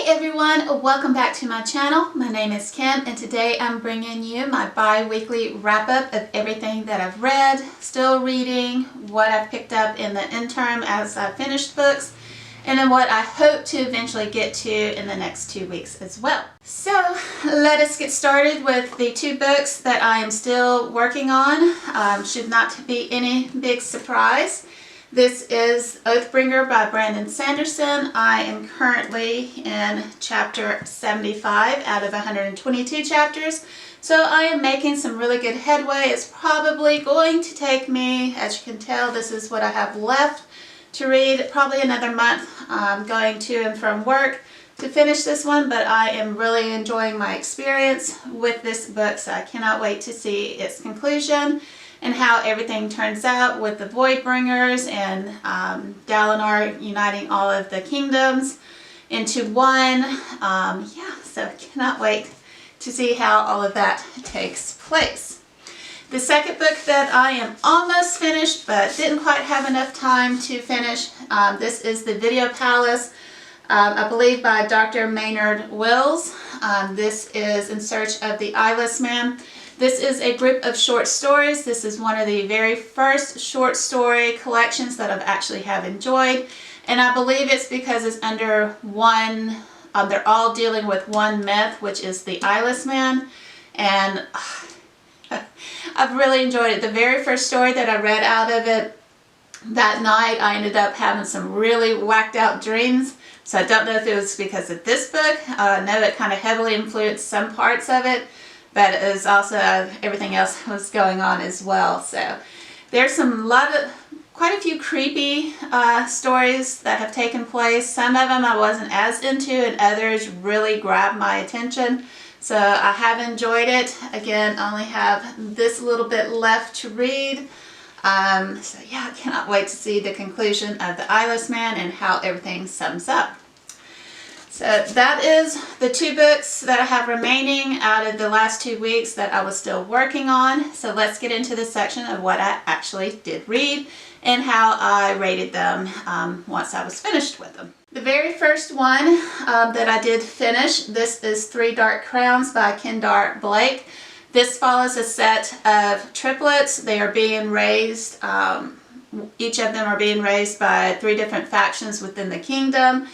everyone, welcome back to my channel. My name is Kim and today I'm bringing you my bi-weekly wrap-up of everything that I've read, still reading, what I've picked up in the interim as I finished books, and then what I hope to eventually get to in the next 2 weeks as well. So let us get started with the 2 books that I am still working on. Should not be any big surprise. This is Oathbringer by Brandon Sanderson. I am currently in chapter 75 out of 122 chapters, so I am making some really good headway. It's probably going to take me, as you can tell, this is what I have left to read, probably another month going to and from work to finish this one, but I am really enjoying my experience with this book, so I cannot wait to see its conclusion and how everything turns out with the Voidbringers and Dalinar uniting all of the kingdoms into one. Yeah, so cannot wait to see how all of that takes place. The second book that I am almost finished but didn't quite have enough time to finish, this is The Video Palace, I believe by Dr. Maynard Wills. This is In Search of the Eyeless Man. This is a group of short stories. This is one of the very first short story collections that I've actually have enjoyed. And I believe it's because it's under one, they're all dealing with one myth, which is the Eyeless Man. And I've really enjoyed it. The very first story that I read out of it, that night I ended up having some really whacked out dreams. So I don't know if it was because of this book. I know it kind of heavily influenced some parts of it, but it was also everything else was going on as well. So there's quite a few creepy stories that have taken place. Some of them I wasn't as into, and others really grabbed my attention. So I have enjoyed it. Again, I only have this little bit left to read. So yeah, I cannot wait to see the conclusion of The Eyeless Man and how everything sums up. So that is the 2 books that I have remaining out of the last 2 weeks that I was still working on. So let's get into the section of what I actually did read and how I rated them once I was finished with them. The very first one that I did finish, this is 3 Dark Crowns by Kendar Blake. This follows a set of triplets. They are being raised, each of them are being raised by 3 different factions within the kingdom.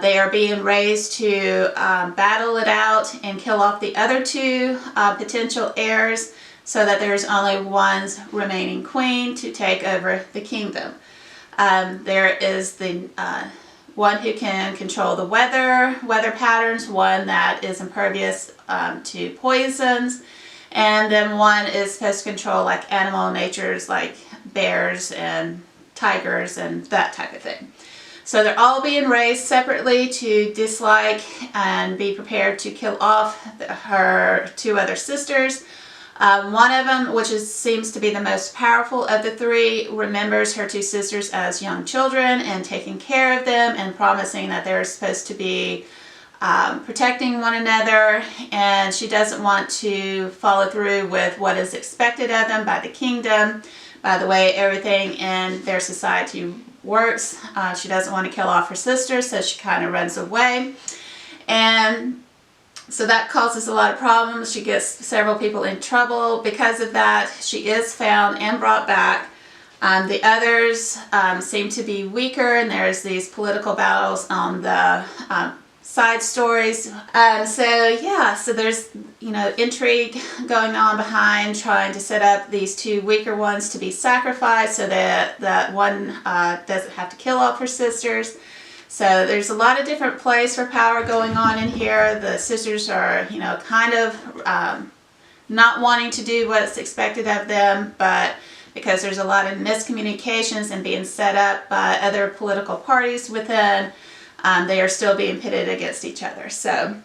They are being raised to battle it out and kill off the other 2 potential heirs so that there's only one remaining queen to take over the kingdom. There is the one who can control the weather patterns, one that is impervious to poisons, and then one is supposed to control like animal natures like bears and tigers and that type of thing. So they're all being raised separately to dislike and be prepared to kill off her 2 other sisters. One of them, which seems to be the most powerful of the 3, remembers her 2 sisters as young children and taking care of them and promising that they're supposed to be protecting one another, and she doesn't want to follow through with what is expected of them by the kingdom, by the way everything in their society works. She doesn't want to kill off her sisters, so she kind of runs away, and so that causes a lot of problems. She gets several people in trouble because of that. She is found and brought back. The others seem to be weaker, and there's these political battles on the side stories. So there's, intrigue going on behind trying to set up these 2 weaker ones to be sacrificed so that one doesn't have to kill off her sisters. So there's a lot of different plays for power going on in here. The sisters are, kind of not wanting to do what's expected of them, but because there's a lot of miscommunications and being set up by other political parties within, they are still being pitted against each other. So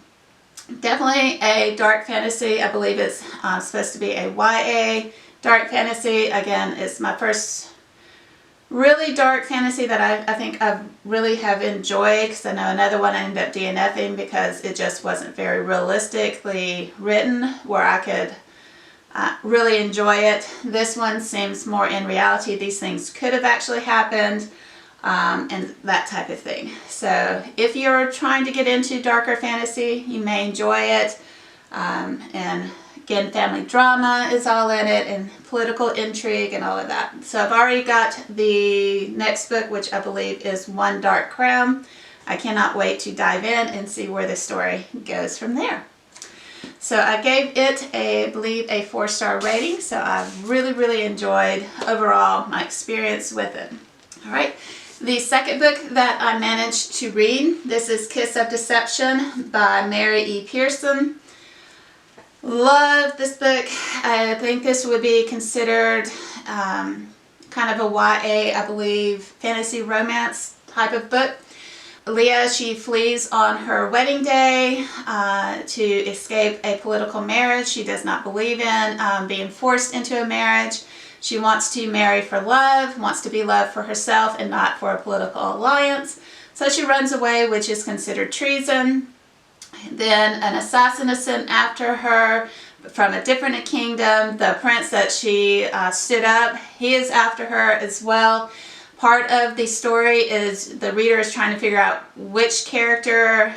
definitely a dark fantasy. I believe it's supposed to be a YA dark fantasy. Again, it's my first really dark fantasy that I think I really have enjoyed, because I know another one I ended up DNFing because it just wasn't very realistically written where I could really enjoy it. This one seems more in reality. These things could have actually happened. and that type of thing. So if you're trying to get into darker fantasy, you may enjoy it. And again, family drama is all in it, and political intrigue and all of that. So I've already got the next book, which I believe is One Dark Crown. I cannot wait to dive in and see where the story goes from there. So I gave it, I believe, a 4-star rating. So I've really enjoyed overall my experience with it. All right. The second book that I managed to read, this is Kiss of Deception by Mary E. Pearson. Love this book. I think this would be considered kind of a YA, I believe, fantasy romance type of book. Leah, she flees on her wedding day to escape a political marriage. She does not believe in being forced into a marriage. She wants to marry for love, wants to be loved for herself and not for a political alliance. So she runs away, which is considered treason. Then an assassin is sent after her from a different kingdom. The prince that she stood up, he is after her as well. Part of the story is the reader is trying to figure out which character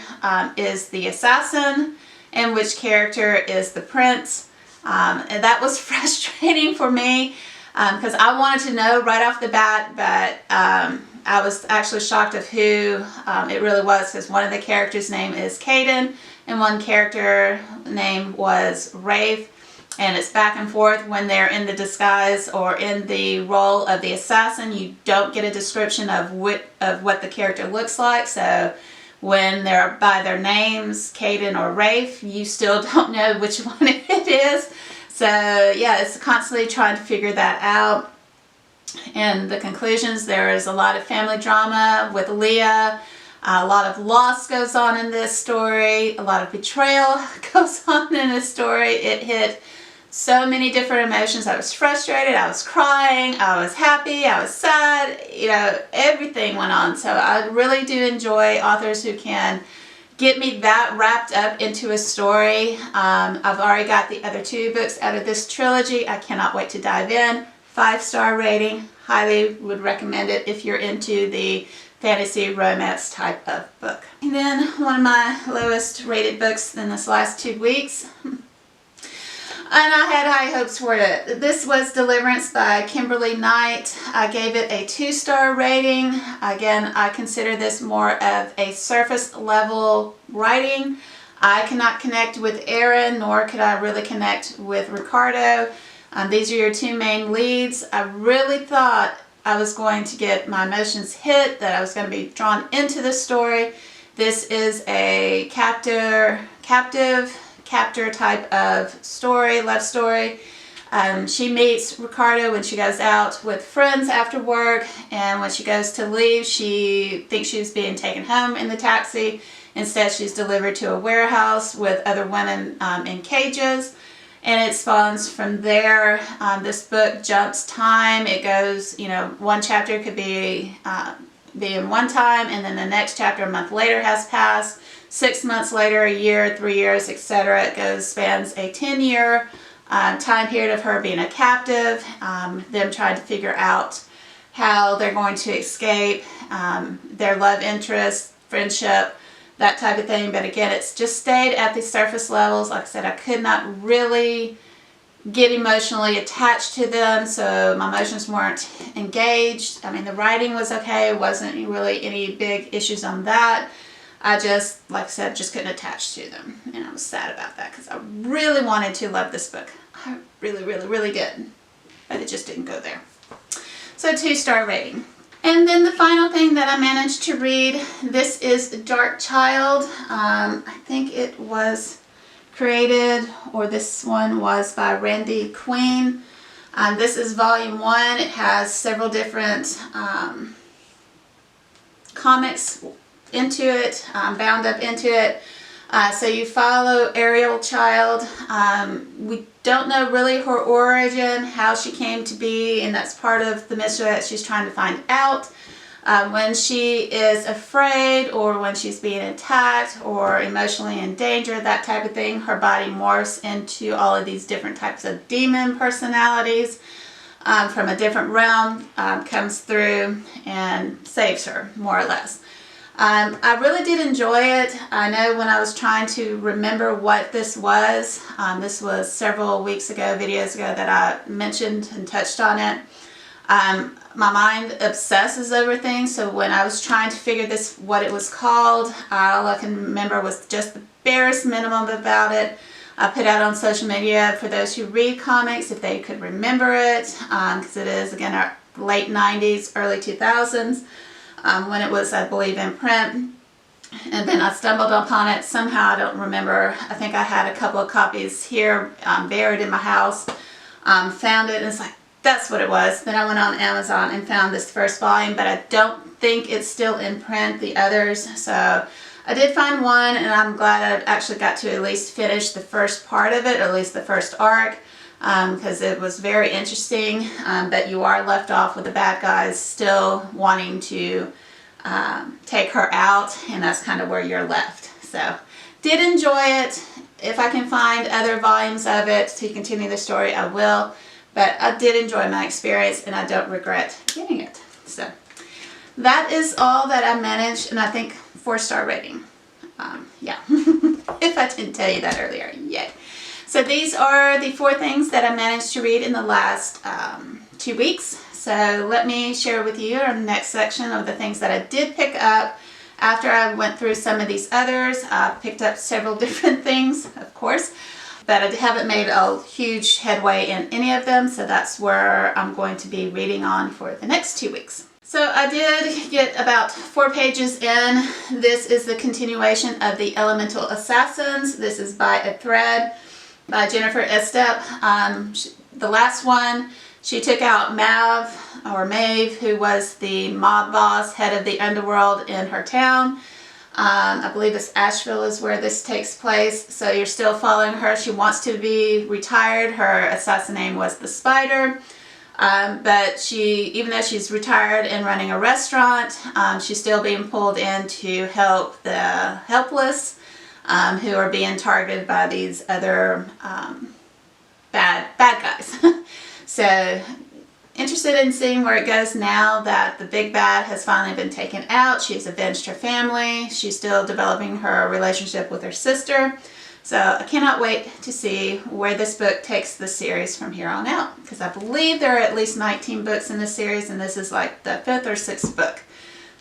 is the assassin and which character is the prince. And that was frustrating for me because I wanted to know right off the bat, but I was actually shocked of who it really was, because one of the characters' name is Caden and one character name was Rafe. And it's back and forth when they're in the disguise or in the role of the assassin. You don't get a description of what the character looks like. So when they're by their names, Caden or Rafe, you still don't know which one it is. So yeah, it's constantly trying to figure that out. And the conclusions, there is a lot of family drama with Leah. A lot of loss goes on in this story. A lot of betrayal goes on in this story. It hit so many different emotions. I was frustrated, I was crying, I was happy, I was sad, you know, everything went on. So I really do enjoy authors who can get me that wrapped up into a story. I've already got the other 2 books out of this trilogy. I cannot wait to dive in. 5-star rating. Highly would recommend it if you're into the fantasy romance type of book. And then one of my lowest rated books in this last 2 weeks. And I had high hopes for it. This was Deliverance by Kimberly Knight. I gave it a 2-star rating. Again, I consider this more of a surface level writing. I cannot connect with Aaron, nor could I really connect with Ricardo. These are your 2 main leads. I really thought I was going to get my emotions hit, that I was going to be drawn into the story. This is a captive type of story, love story. She meets Ricardo when she goes out with friends after work, and when she goes to leave, she thinks she's being taken home in the taxi. Instead, she's delivered to a warehouse with other women in cages, and it spawns from there. This book jumps time. It goes, you know, one chapter could be in one time, and then the next chapter a month later has passed. 6 months later, a year, 3 years, etc. It spans a 10-year time period of her being a captive, them trying to figure out how they're going to escape, their love interest, friendship, that type of thing. But again, it's just stayed at the surface levels. Like I said, I could not really get emotionally attached to them, so my emotions weren't engaged. I mean, the writing was okay. It wasn't really any big issues on that. I just, like I said, just couldn't attach to them. And I was sad about that because I really wanted to love this book. I really did. But it just didn't go there. So 2-star rating. And then the final thing that I managed to read, this is Dark Child. I think it was created, or this one was by Randy Queen. This is volume 1. It has several different comics into it, bound up into it. So you follow Ariel Child. We don't know really her origin, how she came to be, and that's part of the mystery that she's trying to find out. When she is afraid, or when she's being attacked, or emotionally in danger, that type of thing, her body morphs into all of these different types of demon personalities. from a different realm comes through and saves her, more or less. I really did enjoy it. I know when I was trying to remember what this was several weeks ago, videos ago, that I mentioned and touched on it. My mind obsesses over things, so when I was trying to figure what it was called, all I can remember was just the barest minimum about it. I put out on social media for those who read comics if they could remember it, because it is, again, our late 90s, early 2000s. When it was, I believe, in print. And then I stumbled upon it somehow. I don't remember. I think I had a couple of copies here buried in my house. Found it and it's like, that's what it was. Then I went on Amazon and found this first volume, but I don't think it's still in print, the others. So I did find one, and I'm glad I actually got to at least finish the first part of it, or at least the first arc. Because it was very interesting, but you are left off with the bad guys still wanting to take her out, and that's kind of where you're left. So, did enjoy it. If I can find other volumes of it to continue the story, I will. But I did enjoy my experience, and I don't regret getting it. So, that is all that I managed, and I think 4-star rating. Yeah, if I didn't tell you that earlier, yay. So these are the 4 things that I managed to read in the last 2 weeks. So let me share with you our next section of the things that I did pick up after I went through some of these others. I picked up several different things, of course, but I haven't made a huge headway in any of them. So that's where I'm going to be reading on for the next 2 weeks. So I did get about 4 pages in. This is the continuation of the Elemental Assassins. This is by a thread by Jennifer Estep. The last one, she took out Maeve, who was the mob boss, head of the underworld in her town. I believe it's Asheville is where this takes place. So you're still following her. She wants to be retired. Her assassin name was the Spider. But even though she's retired and running a restaurant, she's still being pulled in to help the helpless, who are being targeted by these other bad guys. So, interested in seeing where it goes now that the big bad has finally been taken out. She's avenged her family. She's still developing her relationship with her sister. So I cannot wait to see where this book takes the series from here on out, because I believe there are at least 19 books in this series, and this is like the 5th or 6th book.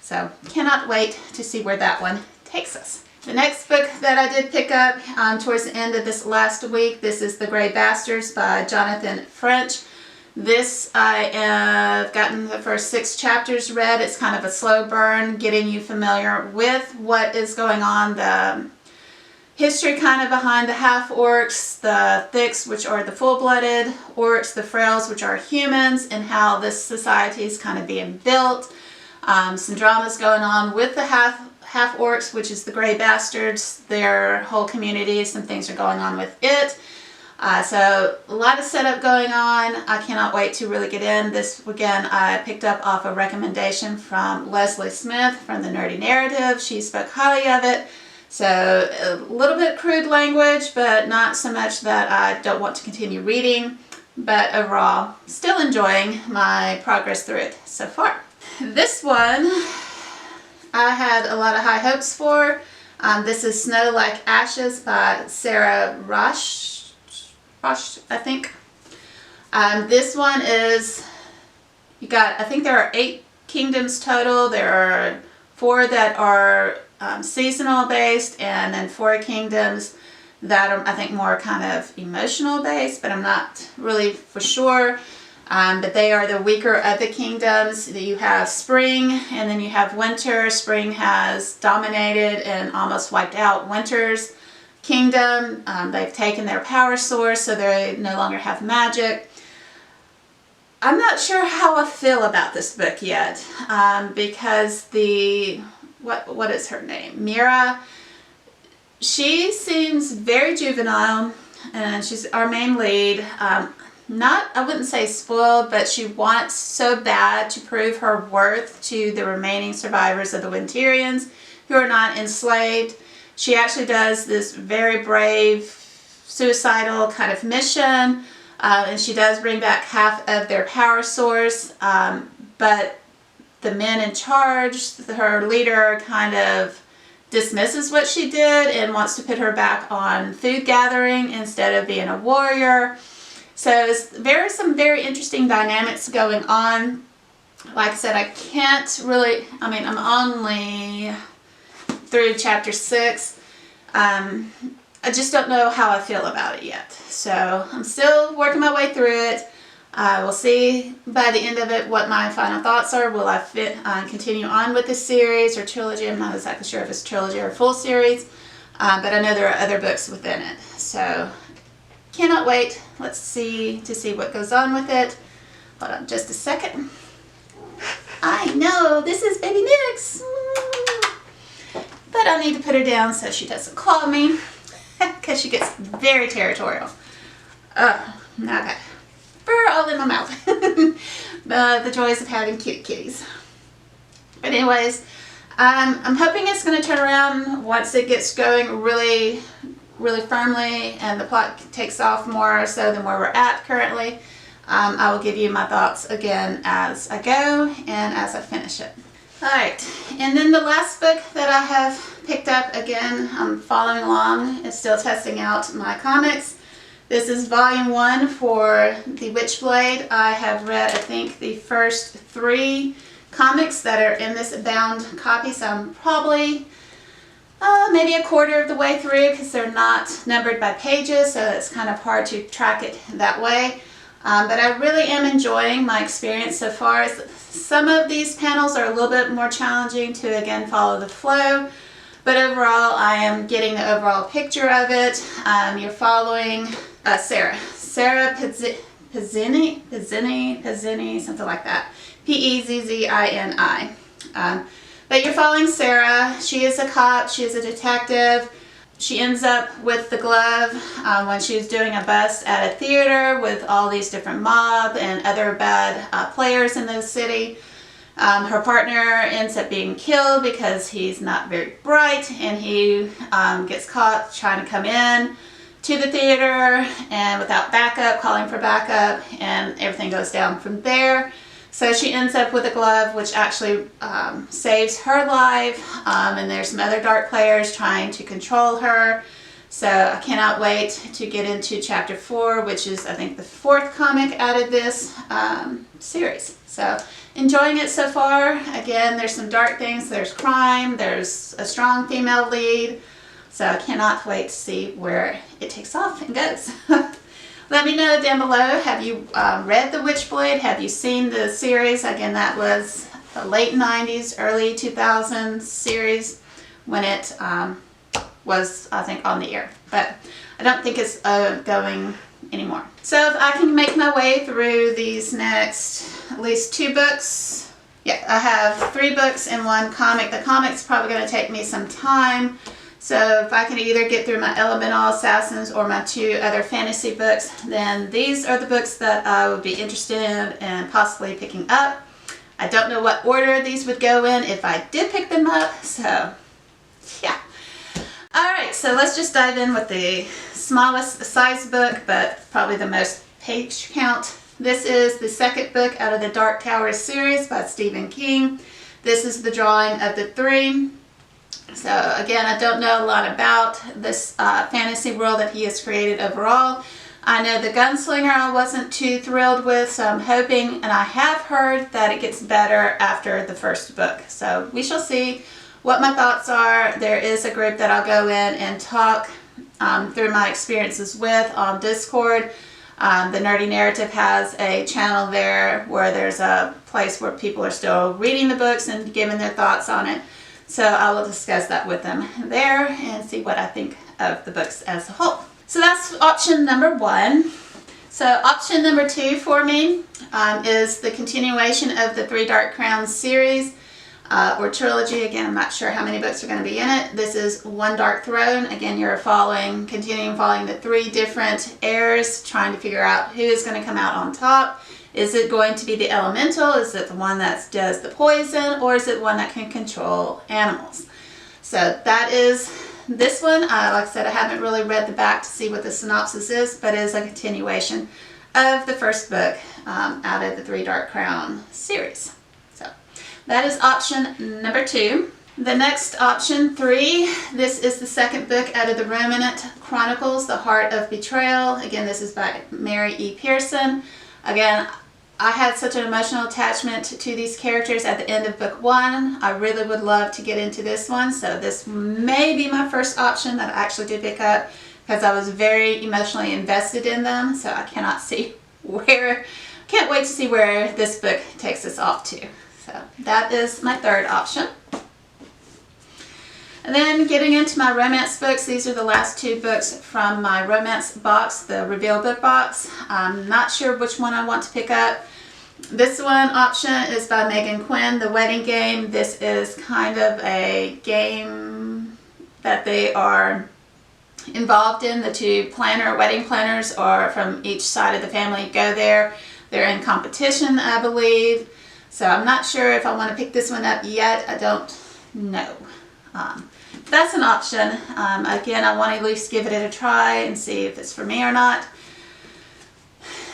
So cannot wait to see where that one takes us. The next book that I did pick up towards the end of this last week, this is The Grey Bastards by Jonathan French. This I have gotten the first 6 chapters read. It's kind of a slow burn, getting you familiar with what is going on, the history kind of behind the half-orcs, the Thicks, which are the full-blooded orcs, the Frails, which are humans, and how this society is kind of being built. Some drama's going on with the half-orcs, which is the Grey Bastards, their whole community. Some things are going on with it. So a lot of setup going on. I cannot wait to really get in. This, again, I picked up off a recommendation from Leslie Smith from the Nerdy Narrative. She spoke highly of it. So a little bit crude language, but not so much that I don't want to continue reading. But overall, still enjoying my progress through it so far. This one I had a lot of high hopes for. This is Snow Like Ashes by Sarah Rosh, I think. This one is, I think there are 8 kingdoms total. There are 4 that are seasonal based, and then 4 kingdoms that are, I think, more kind of emotional based, but I'm not really for sure. But they are the weaker of the kingdoms. You have spring, and then you have winter. Spring has dominated and almost wiped out winter's kingdom. They've taken their power source, so they no longer have magic. I'm not sure how I feel about this book yet, because what is her name? Mira. She seems very juvenile, and she's our main lead. I wouldn't say spoiled, but she wants so bad to prove her worth to the remaining survivors of the Winterians who are not enslaved. She actually does this very brave, suicidal kind of mission And she does bring back half of their power source, but the men in charge, her leader, kind of dismisses what she did and wants to put her back on food gathering instead of being a warrior. So there's some very interesting dynamics going on. Like I said, I can't really, I'm only through chapter 6. I just don't know how I feel about it yet. So I'm still working my way through it. We'll see by the end of it what my final thoughts are. Will I continue on with this series or trilogy? I'm not exactly sure if it's trilogy or full series, but I know there are other books within it. So cannot wait. Let's see what goes on with it. Hold on just a second. I know, this is baby Nix. But I need to put her down so she doesn't claw me because she gets very territorial. Oh, okay. Fur all in my mouth. The joys of having cute kitties. But anyways, I'm hoping it's going to turn around once it gets going really firmly and the plot takes off more so than where we're at currently. I will give you my thoughts again as I go and as I finish it. Alright, and then the last book that I have picked up, again, I'm following along, is still testing out my comics. This is volume 1 for The Witchblade. I have read, I think, the first 3 comics that are in this bound copy, so I'm probably maybe a quarter of the way through because they're not numbered by pages, so it's kind of hard to track it that way. But I really am enjoying my experience so far. Some of these panels are a little bit more challenging to, again, follow the flow. But overall, I am getting the overall picture of it. You're following Sarah Pezzini, something like that. Pezzini. But you're following Sarah. She is a cop. She is a detective. She ends up with the glove when she was doing a bust at a theater with all these different mob and other bad players in the city. Her partner ends up being killed because he's not very bright, and he gets caught trying to come in to the theater and without backup, calling for backup, and everything goes down from there. So she ends up with a glove which actually saves her life, and there's some other dark players trying to control her. So I cannot wait to get into chapter 4, which is, I think, the 4th comic out of this series. So enjoying it so far. Again, there's some dark things, there's crime, there's a strong female lead. So I cannot wait to see where it takes off and goes. Let me know down below, have you read The Witchblade? Have you seen the series? Again, that was the late 90s, early 2000s series when it was, I think, on the air. But I don't think it's going anymore. So if I can make my way through these next at least 2 books. Yeah, I have 3 books and 1 comic. The comic's probably going to take me some time. So if I can either get through my Elemental Assassins or my 2 other fantasy books, then these are the books that I would be interested in and possibly picking up. I don't know what order these would go in if I did pick them up, so yeah. Alright, so let's just dive in with the smallest size book, but probably the most page count. This is the 2nd book out of the Dark Tower series by Stephen King. This is the drawing of the 3. So again, I don't know a lot about this fantasy world that he has created overall. I know the Gunslinger I wasn't too thrilled with, so I'm hoping, and I have heard that it gets better after the 1st book. So we shall see what my thoughts are. There is a group that I'll go in and talk through my experiences with on Discord. The Nerdy Narrative has a channel there where there's a place where people are still reading the books and giving their thoughts on it. So I will discuss that with them there and see what I think of the books as a whole. So that's option number 1. So option number 2 for me is the continuation of the 3 Dark Crowns series or trilogy. Again, I'm not sure how many books are going to be in it. This is One Dark Throne. Again, you're continuing following the 3 different heirs, trying to figure out who is going to come out on top. Is it going to be the elemental? Is it the one that does the poison? Or is it one that can control animals? So that is this one. Like I said, I haven't really read the back to see what the synopsis is, but it is a continuation of the first book out of the Three Dark Crown series. So that is option number 2. The next option 3, this is the second book out of the Ruminant Chronicles, The Heart of Betrayal. Again, this is by Mary E. Pearson. Again, I had such an emotional attachment to these characters at the end of book 1. I really would love to get into this one, so this may be my first option that I actually did pick up because I was very emotionally invested in them, so I can't wait to see where this book takes us off to. So that is my third option. And then getting into my romance books, these are the last 2 books from my romance box, the Reveal book box. I'm not sure which one I want to pick up. This one option is by Megan Quinn, The Wedding Game. This is kind of a game that they are involved in. The 2 wedding planners are from each side of the family go there. They're in competition, I believe. So I'm not sure if I want to pick this one up yet. I don't know. That's an option. Again, I want to at least give it a try and see if it's for me or not.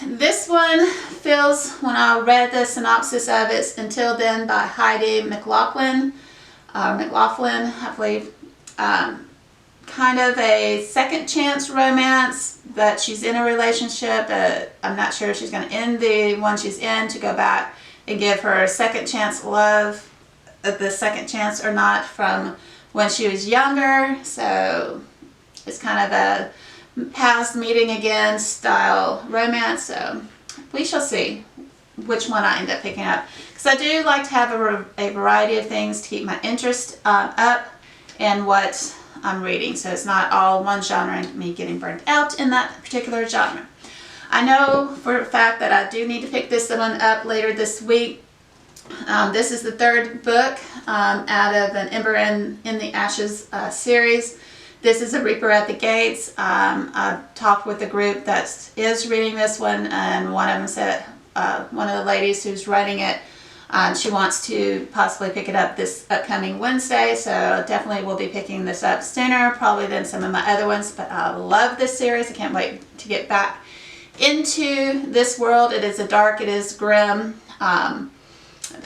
This one feels, when I read the synopsis of it, Until Then by Heidi McLaughlin, I believe, kind of a second chance romance, but she's in a relationship. I'm not sure if she's going to end the one she's in to go back and give her a second chance love, the second chance or not, from when she was younger. So it's kind of a past meeting again style romance. So we shall see which one I end up picking up, because I do like to have a variety of things to keep my interest up in what I'm reading, so it's not all one genre and me getting burnt out in that particular genre. I know for a fact that I do need to pick this one up later this week. This is the 3rd book out of an Ember in the Ashes series. This is A Reaper at the Gates. I've talked with a group that is reading this one, and one of them said, one of the ladies who's writing it, she wants to possibly pick it up this upcoming Wednesday, so definitely will be picking this up sooner probably than some of my other ones. But I love this series. I can't wait to get back into this world. It is dark, it is grim.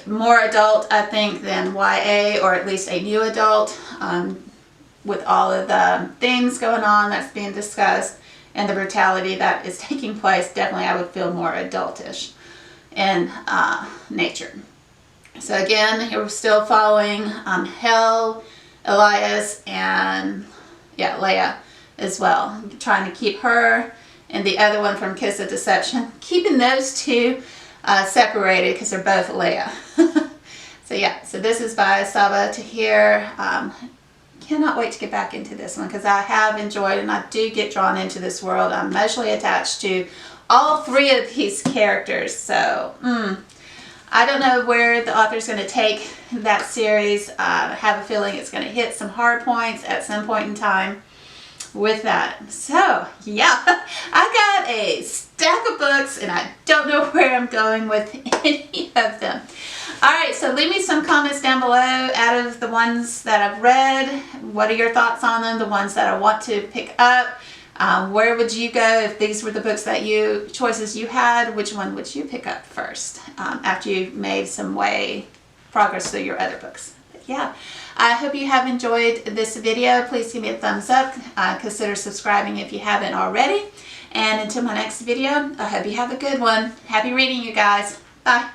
More adult, I think, than YA, or at least a new adult, with all of the themes going on that's being discussed and the brutality that is taking place. Definitely I would feel more adultish in nature. So again, here we're still following Hel, Elias, and Leia as well. Trying to keep her and the other one from Kiss of Deception, keeping those 2 separated because they're both Leia. So this is by Saba Tahir. Cannot wait to get back into this one because I have enjoyed and I do get drawn into this world. I'm emotionally attached to all 3 of these characters. So I don't know where the author's going to take that series. I have a feeling it's going to hit some hard points at some point in time with that. So yeah, I got a stack of books and I don't know where I'm going with any of them. Alright, so leave me some comments down below out of the ones that I've read. What are your thoughts on them? The ones that I want to pick up. Where would you go if these were the books that choices you had? Which one would you pick up first after you've made some progress through your other books? But yeah, I hope you have enjoyed this video. Please give me a thumbs up. Consider subscribing if you haven't already. And until my next video, I hope you have a good one. Happy reading, you guys. Bye.